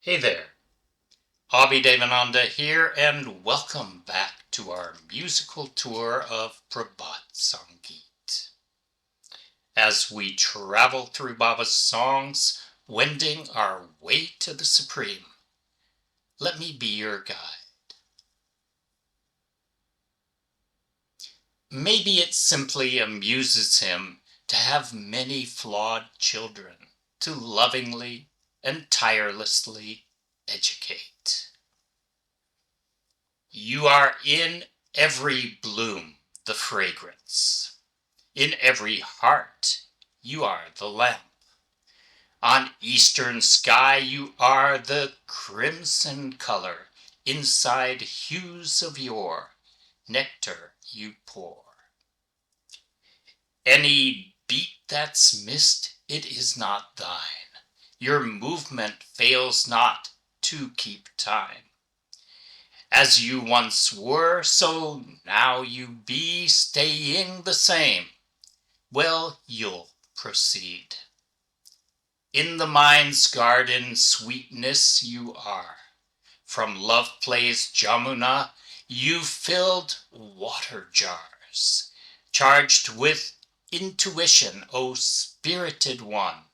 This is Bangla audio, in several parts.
Hey there, Abhi Devananda here, and welcome back to our musical tour of Prabhat Sangeet. As we travel through Baba's songs, wending our way to the Supreme, let me be your guide. Maybe it simply amuses him to have many flawed children to lovingly and tirelessly educate. You are in every bloom, the fragrance. In every heart, you are the lamp. On eastern sky, you are the crimson color. Inside hues of yore, nectar you pour. Any beat that's missed, it is not thine. Your movement fails not to keep time. As you once were, so now you be, staying the same. Well, you'll proceed. In the mind's garden, sweetness you are. From love play's Jamuna, you've filled water jars, charged with intuition, O spirited one.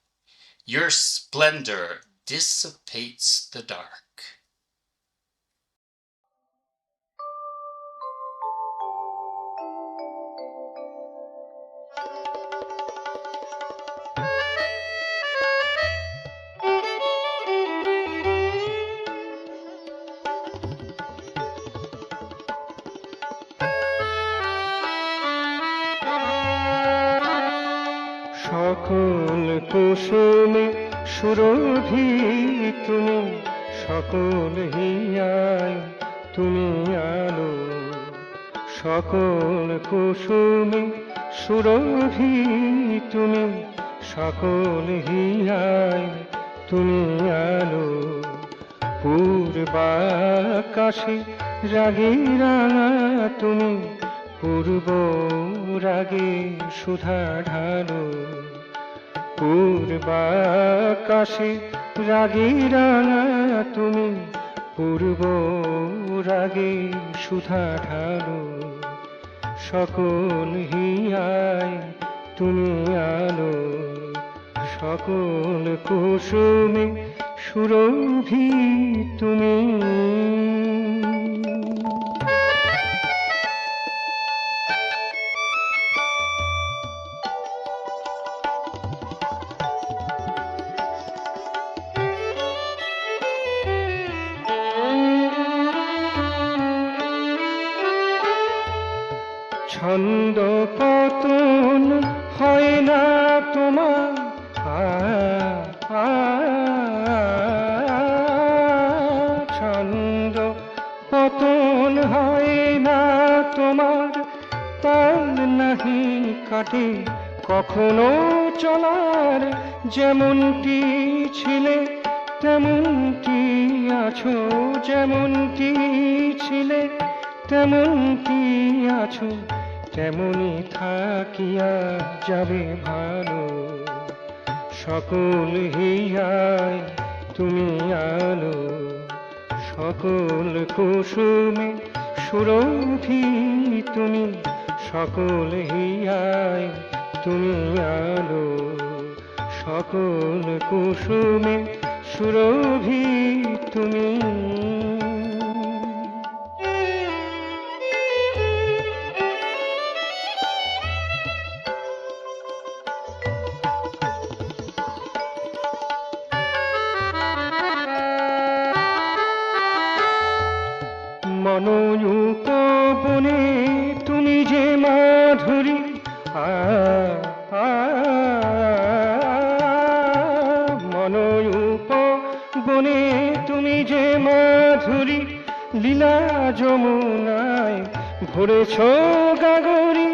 Your splendor dissipates the dark. সকল কুসুমে সুরভি তুমি, সকল হিয়ায় তুমি আলো। সকল কুসুমে সুরভি তুমি, সকল হিয়ায় তুমি আলো। পূর্বাকাশে রাগে রাঙা তুমি, পূর্ব রাগে সুধা ঢালো। পূর্বাকাশে রাগে রাঙা তুমি, পূর্ব রাগে সুধা ঢালো। সকল হিয়ায় তুমি আলো, সকল কুসুমে সুরভি তুমি। ছন্দ পতন হয় না তোমার, ছন্দ পতন হয় না তোমার, তাল নাহি কাটে কখনো চলার। যেমনটি ছিলে তেমনটি আছো, যেমনটি ছিলে তেমনটি আছো, তেমনি থাকিয়া যাবে ভালো। সকল হিয়ায় তুমি আলো, সকল কুসুমে সুরভি তুমি, সকল হিয়ায় তুমি আলো। সকল কুসুমে সুরভি তুমি। মনোযুপবনে তুমি যে মাধুরী, মনোযুপবনে তুমি যে মাধুরী, লীলা যমুনায় ভরেছ গাগরী।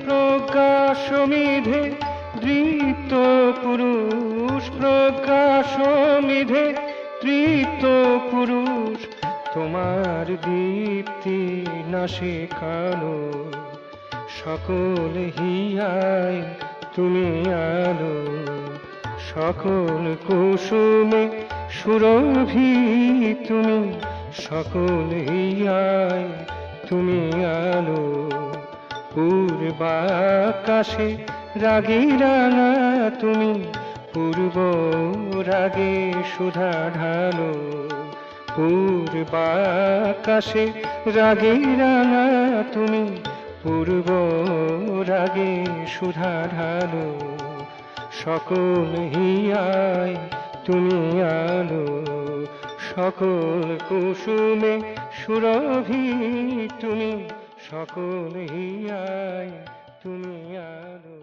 প্রজ্ঞাসমিধে দৃপ্ত পুরুষ, প্রজ্ঞাসমিধে তৃপ্ত পুরুষ, তোমার দীপ্তি না শেখানো। সকল হিয়ায় তুমি আলো, সকল কুসুমে সুরভি তুমি, সকল হিয়ায় তুমি আলো। পূর্বাকাশে রাগে রাঙা তুমি, পূর্ব রাগে সুধা ঢালো। পূর্বাকাশে রাগে রাঙা তুমি, পূর্ব রাগে সুধা ঢালো। সকল হিয়ায় তুমি আলো, সকল কুসুমে সুরভি তুমি, সকল হিয়ায় তুমি আলো।